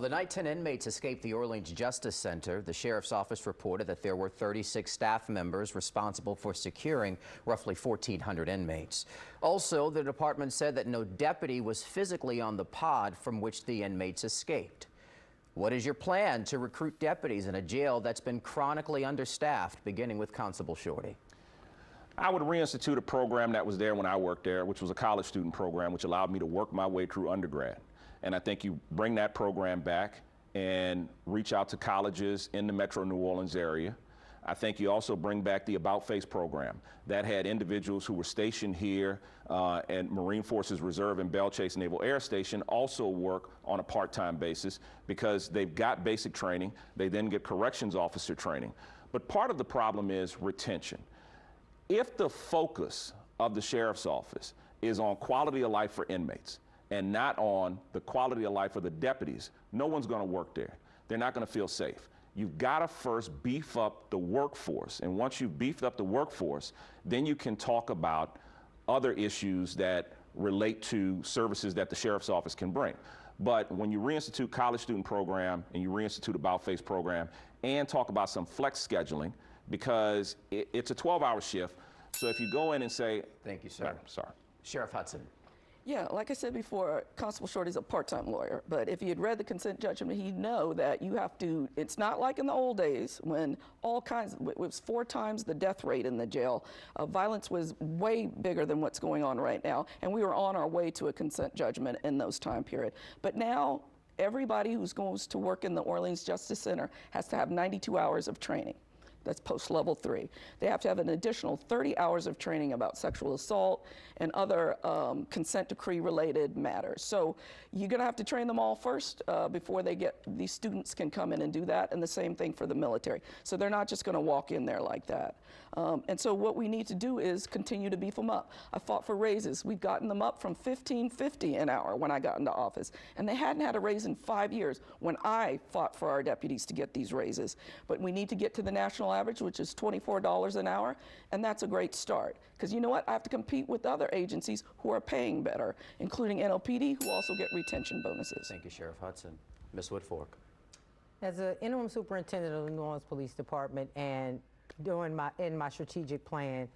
The night 10 inmates escaped the Orleans Justice Center. The sheriff's office reported that there were 36 staff members responsible for securing roughly 1,400 inmates. Also, the department said that no deputy was physically on the pod from which the inmates escaped. What is your plan to recruit deputies in a jail that's been chronically understaffed, beginning with Constable Shorty? I would reinstitute a program that was there when I worked there, which was a college student program, which allowed me to work my way through undergrad. And I think you bring that program back and reach out to colleges in the metro New Orleans area. I think you also bring back the About Face program that had individuals who were stationed here and Marine Forces Reserve and Belle Chase Naval Air Station also work on a part-time basis because they've got basic training. They then get corrections officer training. But part of the problem is retention. If the focus of the sheriff's office is on quality of life for inmates and not on the quality of life of the deputies, no one's going to work there. They're not going to feel safe. You've got to first beef up the workforce. And once you've beefed up the workforce, then you can talk about other issues that relate to services that the sheriff's office can bring. But when you reinstitute college student program and you reinstitute About Face program and talk about some flex scheduling, because it's a 12-hour shift. So if you go in and say, thank you, sir. Sorry. Sheriff Hudson. Yeah, like I said before, Constable Shorty's a part-time lawyer, but if he had read the consent judgment, he'd know that you have to, it's not like in the old days when all kinds, it was 4 times the death rate in the jail. Violence was way bigger than what's going on right now, and we were on our way to a consent judgment in those time period. But now, everybody who's goes to work in the Orleans Justice Center has to have 92 hours of training. That's post-level 3. They have to have an additional 30 hours of training about sexual assault and other consent decree-related matters. So you're going to have to train them all first before they get, these students can come in and do that, and the same thing for the military. So they're not just going to walk in there like that. And so what we need to do is continue to beef them up. I fought for raises. We've gotten them up from $15.50 an hour when I got into office, and they hadn't had a raise in 5 years when I fought for our deputies to get these raises. But we need to get to the national average, which is $24 an hour, and that's a great start. Because you know what? I have to compete with other agencies who are paying better, including NLPD, who also get retention bonuses. Thank you, Sheriff Hudson. Ms. Woodfork. As an interim superintendent of the New Orleans Police Department and in my strategic plan,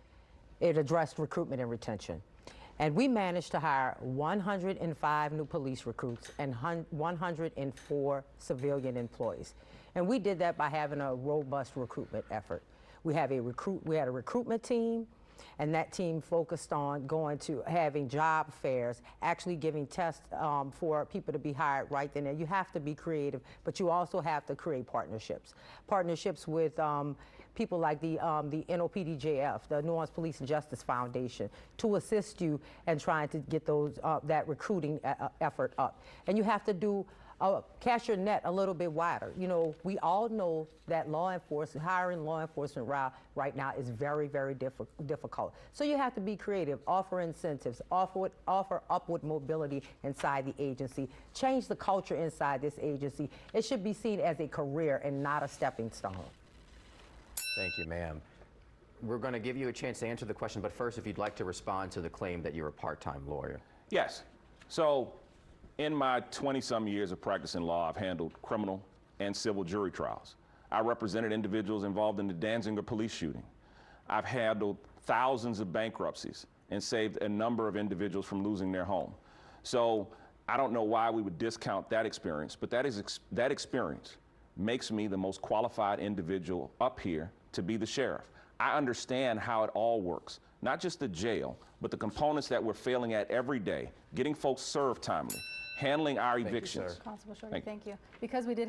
it addressed recruitment and retention. And we managed to hire 105 new police recruits and 104 civilian employees. And we did that by having a robust recruitment effort. We had a recruitment team, and that team focused on going to having job fairs, actually giving tests for people to be hired right then and there. You have to be creative, but you also have to create partnerships. Partnerships with people like the NOPDJF, the New Orleans Police and Justice Foundation, to assist you in trying to get those that recruiting effort up. And you have to do cast your net a little bit wider. You know, we all know that hiring law enforcement right now is very, very difficult. So you have to be creative, offer incentives, offer upward mobility inside the agency, change the culture inside this agency. It should be seen as a career and not a stepping stone. Thank you, ma'am. We're going to give you a chance to answer the question, but first, if you'd like to respond to the claim that you're a part-time lawyer. Yes. So in my 20-some years of practice in law, I've handled criminal and civil jury trials. I represented individuals involved in the Danziger police shooting. I've handled thousands of bankruptcies and saved a number of individuals from losing their home. So I don't know why we would discount that experience, but that experience makes me the most qualified individual up here to be the sheriff. I understand how it all works, not just the jail, but the components that we're failing at every day, getting folks served timely, handling our evictions. Constable Shorty, thank you. Because we did